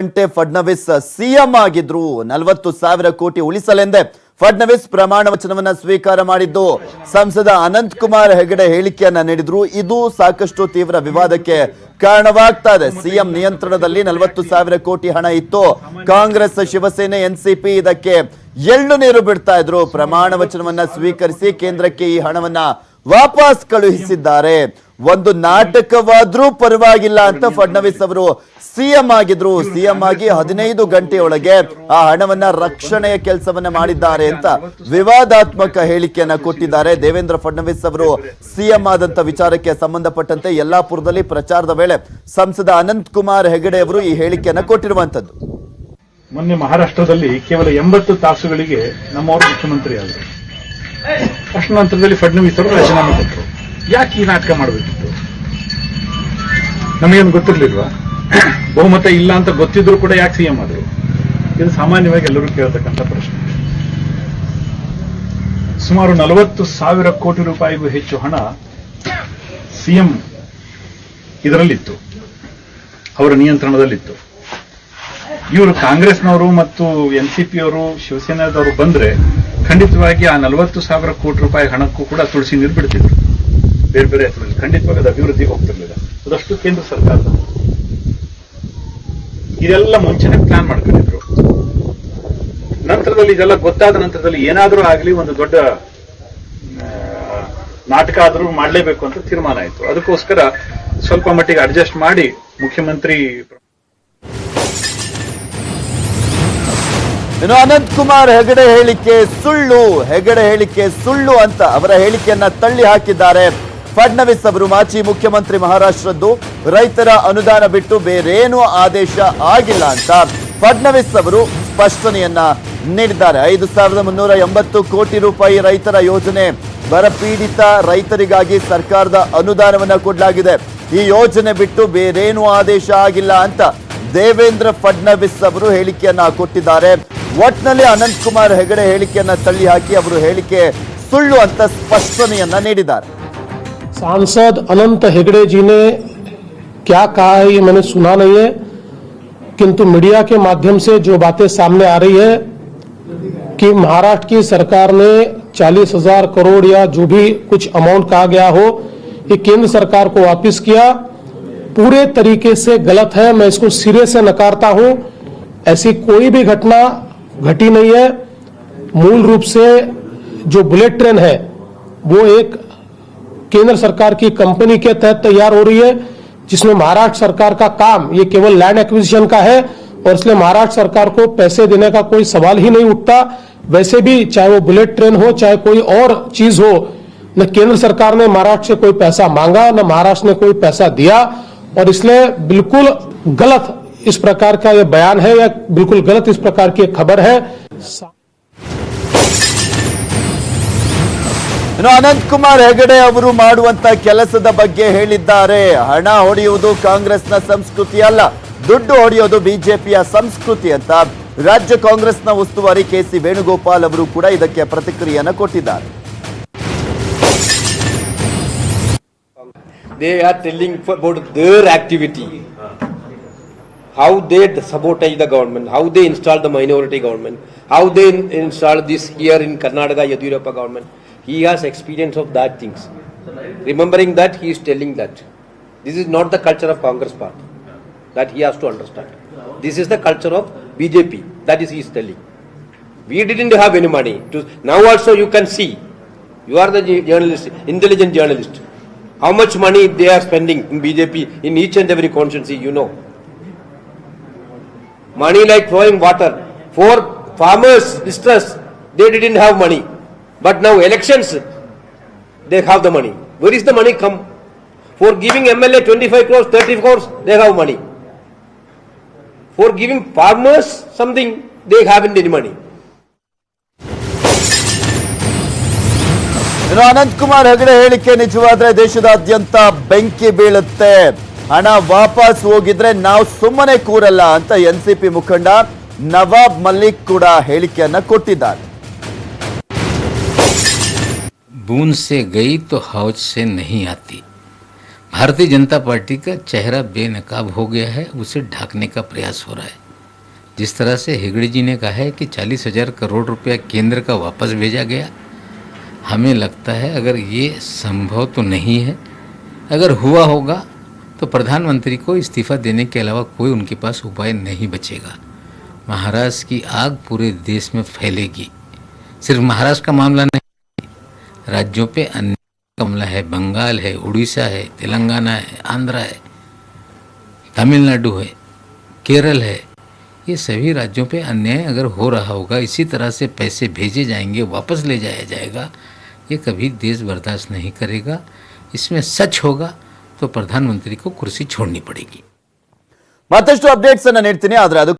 ಗಂಟೆ ಫಡ್ನವೀಸ್ ಸಿಎಂ ಆಗಿದ್ರು 40,000 ಕೋಟಿ ಉಳಿಸಲೆಂದೇ ಫಡ್ನವೀಸ್ ಪ್ರಮಾಣ ವಚನವನ್ನ ಸ್ವೀಕಾರ ಮಾಡಿದ್ದು ಸಂಸದ ಅನಂತ್ ಕುಮಾರ್ ಹೆಗಡೆ ಹೇಳಿಕೆಯನ್ನ ನೀಡಿದ್ರು. ಇದು ಸಾಕಷ್ಟು ತೀವ್ರ ವಿವಾದಕ್ಕೆ ಕಾರಣವಾಗ್ತಾ ಇದೆ. ಸಿಎಂ ನಿಯಂತ್ರಣದಲ್ಲಿ 40,000 ಕೋಟಿ ಹಣ ಇತ್ತು. ಕಾಂಗ್ರೆಸ್, ಶಿವಸೇನೆ, ಎನ್ಸಿಪಿ ಇದಕ್ಕೆ ಎಳ್ಳು ನೀರು ಬಿಡ್ತಾ ಇದ್ರು. ಪ್ರಮಾಣ ವಚನವನ್ನ ಸ್ವೀಕರಿಸಿ ಕೇಂದ್ರಕ್ಕೆ ಈ ಹಣವನ್ನ ವಾಪಸ್ ಕಳುಹಿಸಿದ್ದಾರೆ. ಒಂದು ನಾಟಕವಾದ್ರೂ ಪರವಾಗಿಲ್ಲ ಅಂತ ಫಡ್ನವೀಸ್ ಅವರು ಸಿಎಂ ಆಗಿದ್ರು. ಸಿಎಂ ಆಗಿ 15 ಗಂಟೆಯೊಳಗೆ ಆ ಹಣವನ್ನ ರಕ್ಷಣೆಯ ಕೆಲಸವನ್ನ ಮಾಡಿದ್ದಾರೆ ಅಂತ ವಿವಾದಾತ್ಮಕ ಹೇಳಿಕೆಯನ್ನ ಕೊಟ್ಟಿದ್ದಾರೆ. ದೇವೇಂದ್ರ ಫಡ್ನವೀಸ್ ಅವರು ಸಿಎಂ ಆದಂತ ವಿಚಾರಕ್ಕೆ ಸಂಬಂಧಪಟ್ಟಂತೆ ಯಲ್ಲಾಪುರದಲ್ಲಿ ಪ್ರಚಾರದ ವೇಳೆ ಸಂಸದ ಅನಂತ್ ಕುಮಾರ್ ಹೆಗಡೆ ಅವರು ಈ ಹೇಳಿಕೆಯನ್ನ ಕೊಟ್ಟಿರುವಂತದ್ದು. ಮೊನ್ನೆ ಮಹಾರಾಷ್ಟ್ರದಲ್ಲಿ ಕೇವಲ 80 ತಾಸುಗಳಿಗೆ ನಮ್ಮವರು ಮುಖ್ಯಮಂತ್ರಿ ಆದರು. ಅಷ್ಟು ನಂತರದಲ್ಲಿ ಫಡ್ನವೀಸ್ ಅವರು ರಾಜೀನಾಮೆ ಕೊಟ್ಟರು. ಯಾಕೆ ಈ ನಾಟಕ ಮಾಡಬೇಕಿತ್ತು? ನಮಗೇನು ಗೊತ್ತಿರ್ಲಿಲ್ವಾ? ಬಹುಮತ ಇಲ್ಲ ಅಂತ ಗೊತ್ತಿದ್ರು ಕೂಡ ಯಾಕೆ ಸಿಎಂ ಆದರು? ಇದು ಸಾಮಾನ್ಯವಾಗಿ ಎಲ್ಲರೂ ಕೇಳತಕ್ಕಂಥ ಪ್ರಶ್ನೆ. ಸುಮಾರು 40,000 ಕೋಟಿ ರೂಪಾಯಿಗೂ ಹೆಚ್ಚು ಹಣ ಸಿಎಂ ಇದರಲ್ಲಿತ್ತು, ಅವರ ನಿಯಂತ್ರಣದಲ್ಲಿತ್ತು. ಇವರು ಕಾಂಗ್ರೆಸ್ನವರು ಮತ್ತು ಎನ್ಸಿಪಿಯವರು, ಶಿವಸೇನಾದವರು ಬಂದ್ರೆ ಖಂಡಿತವಾಗಿ ಆ 40,000 ಕೋಟಿ ರೂಪಾಯಿ ಹಣಕ್ಕೂ ಕೂಡ ತುಳಸಿ ನೀರು ಬಿಡ್ತಿದ್ರು. ಬೇರೆ ಬೇರೆ ಹೆಸರಲ್ಲಿ ಖಂಡಿತವಾಗಿ ಅದು ಅಭಿವೃದ್ಧಿಗೆ ಹೋಗ್ತಿರ್ಲಿಲ್ಲ. ಅದಷ್ಟು ಕೇಂದ್ರ ಸರ್ಕಾರದ ಇದೆಲ್ಲ ಮುಂಚೆನೆ ಪ್ಲಾನ್ ಮಾಡ್ಕೊಂಡಿದ್ರು. ನಂತರದಲ್ಲಿ ಇದೆಲ್ಲ ಗೊತ್ತಾದ ನಂತರದಲ್ಲಿ ಏನಾದರೂ ಆಗಲಿ ಒಂದು ದೊಡ್ಡ ನಾಟಕ ಆದರೂ ಮಾಡಲೇಬೇಕು ಅಂತ ತೀರ್ಮಾನ ಆಯಿತು. ಅದಕ್ಕೋಸ್ಕರ ಸ್ವಲ್ಪ ಮಟ್ಟಿಗೆ ಅಡ್ಜಸ್ಟ್ ಮಾಡಿ ಮುಖ್ಯಮಂತ್ರಿ ಇನ್ನು ಅನಂತ್ ಕುಮಾರ್ ಹೆಗಡೆ ಹೇಳಿಕೆ ಸುಳ್ಳು ಅಂತ ಅವರ ಹೇಳಿಕೆಯನ್ನ ತಳ್ಳಿ ಹಾಕಿದ್ದಾರೆ ಫಡ್ನವೀಸ್ ಅವರು. ಮಾಜಿ ಮುಖ್ಯಮಂತ್ರಿ ಮಹಾರಾಷ್ಟ್ರದ್ದು ರೈತರ ಅನುದಾನ ಬಿಟ್ಟು ಬೇರೇನೂ ಆದೇಶ ಆಗಿಲ್ಲ ಅಂತ ಫಡ್ನವೀಸ್ ಅವರು ಸ್ಪಷ್ಟನೆಯನ್ನ ನೀಡಿದ್ದಾರೆ. 5,380 ಕೋಟಿ ರೂಪಾಯಿ ರೈತರ ಯೋಜನೆ, ಬರಪೀಡಿತ ರೈತರಿಗಾಗಿ ಸರ್ಕಾರದ ಅನುದಾನವನ್ನ ಕೊಡಲಾಗಿದೆ. ಈ ಯೋಜನೆ ಬಿಟ್ಟು ಬೇರೇನೂ ಆದೇಶ ಆಗಿಲ್ಲ ಅಂತ ದೇವೇಂದ್ರ ಫಡ್ನವೀಸ್ ಅವರು ಹೇಳಿಕೆಯನ್ನ ಕೊಟ್ಟಿದ್ದಾರೆ. ಒಟ್ನಲ್ಲಿ ಅನಂತ್ ಕುಮಾರ್ ಹೆಗಡೆ ಹೇಳಿಕೆಯನ್ನ ತಳ್ಳಿ ಹಾಕಿ ಅವರು ಹೇಳಿಕೆ ಸುಳ್ಳು ಅಂತ ಸ್ಪಷ್ಟನೆಯನ್ನ ನೀಡಿದ್ದಾರೆ. सांसद अनंत हेगड़े जी ने क्या कहा है ये मैंने सुना नहीं है, किंतु मीडिया के माध्यम से जो बातें सामने आ रही है कि महाराष्ट्र की सरकार ने 40,000 करोड़ या जो भी कुछ अमाउंट कहा गया हो ये केंद्र सरकार को वापस किया, पूरे तरीके से गलत है. मैं इसको सिरे से नकारता हूं. ऐसी कोई भी घटना घटी नहीं है. मूल रूप से जो बुलेट ट्रेन है वो एक केंद्र सरकार की कंपनी के तहत तैयार हो रही है, जिसमें महाराष्ट्र सरकार का काम ये केवल लैंड एक्विजिशन का है और इसलिए महाराष्ट्र सरकार को पैसे देने का कोई सवाल ही नहीं उठता. वैसे भी चाहे वो बुलेट ट्रेन हो चाहे कोई और चीज हो, न केंद्र सरकार ने महाराष्ट्र से कोई पैसा मांगा न महाराष्ट्र ने कोई पैसा दिया. और इसलिए बिल्कुल गलत इस प्रकार का यह बयान है या बिल्कुल गलत इस प्रकार की खबर है. ಇನ್ನು ಅನಂತ್ ಕುಮಾರ್ ಹೆಗಡೆ ಅವರು ಮಾಡುವಂತ ಕೆಲಸದ ಬಗ್ಗೆ ಹೇಳಿದ್ದಾರೆ. ಹಣ ಹೊಡೆಯುವುದು ಕಾಂಗ್ರೆಸ್ನ ಸಂಸ್ಕೃತಿ ಅಲ್ಲ, ದುಡ್ಡು ಹೊಡೆಯೋದು ಬಿಜೆಪಿಯ ಸಂಸ್ಕೃತಿ ಅಂತ ರಾಜ್ಯ ಕಾಂಗ್ರೆಸ್ನ ಉಸ್ತುವಾರಿ ಕೆಸಿ ವೇಣುಗೋಪಾಲ್ ಅವರು ಕೂಡ ಇದಕ್ಕೆ ಪ್ರತಿಕ್ರಿಯೆಯನ್ನು ಕೊಟ್ಟಿದ್ದಾರೆ. They are telling about their activity, how they sabotage the government, how they install the minority government, how they install this here in Karnataka Yadurappa government. He has experience of that things. Remembering that, he is telling that this is not the culture of Congress party. That he has to understand. This is the culture of BJP. That is he is telling. We didn't have any money. Now also you can see. You are the journalist, intelligent journalist. How much money they are spending in BJP in each and every constituency, you know. Money like flowing water. For farmers' distress, they didn't have money. But now elections, they have the money. Where is the money come? For giving MLA 25 crores, 30 crores, they have money. For giving farmers something, they haven't any money. ಇನ್ನು ಅನಂತ್ ಕುಮಾರ್ ಹೆಗಡೆ ಹೇಳಿಕೆ ನಿಜವಾದ್ರೆ ದೇಶದಾದ್ಯಂತ ಬೆಂಕಿ ಬೀಳುತ್ತೆ. ಹಣ ವಾಪಸ್ ಹೋಗಿದ್ರೆ ನಾವು ಸುಮ್ಮನೆ ಕೂರಲ್ಲ ಅಂತ ಎನ್ಸಿಪಿ ಮುಖಂಡ ನವಾಬ್ ಮಲ್ಲಿಕ್ ಕೂಡ ಹೇಳಿಕೆಯನ್ನ ಕೊಟ್ಟಿದ್ದಾರೆ. बूंद से गई तो हौज से नहीं आती. भारतीय जनता पार्टी का चेहरा बेनकाब हो गया है, उसे ढकने का प्रयास हो रहा है. जिस तरह से हेगड़े जी ने कहा है कि 40,000 करोड़ रुपया केंद्र का वापस भेजा गया, हमें लगता है अगर ये संभव तो नहीं है। अगर हुआ होगा तो प्रधानमंत्री को इस्तीफा देने के अलावा कोई उनके पास उपाय नहीं बचेगा। महाराष्ट्र की आग पूरे देश में फैलेगी। सिर्फ महाराष्ट्र का मामला नहीं, राज्यों पे अन्य मामला है, बंगाल है, उड़ीसा है, तेलंगाना है, आंध्रा है, तमिलनाडु है, केरल है। ये सभी राज्यों पे अन्याय अगर हो रहा होगा, इसी तरह से पैसे भेजे जाएंगे, वापस ले जाया जाएगा, ये कभी देश बर्दाश्त नहीं करेगा। इसमें सच होगा तो प्रधानमंत्री को कुर्सी छोड़नी पड़ेगी। ಮತ್ತಷ್ಟು ಅಪ್ಡೇಟ್ಸ್ ಅನ್ನ ನೀಡ್ತೀನಿ, ಆದ್ರೆ ಅದು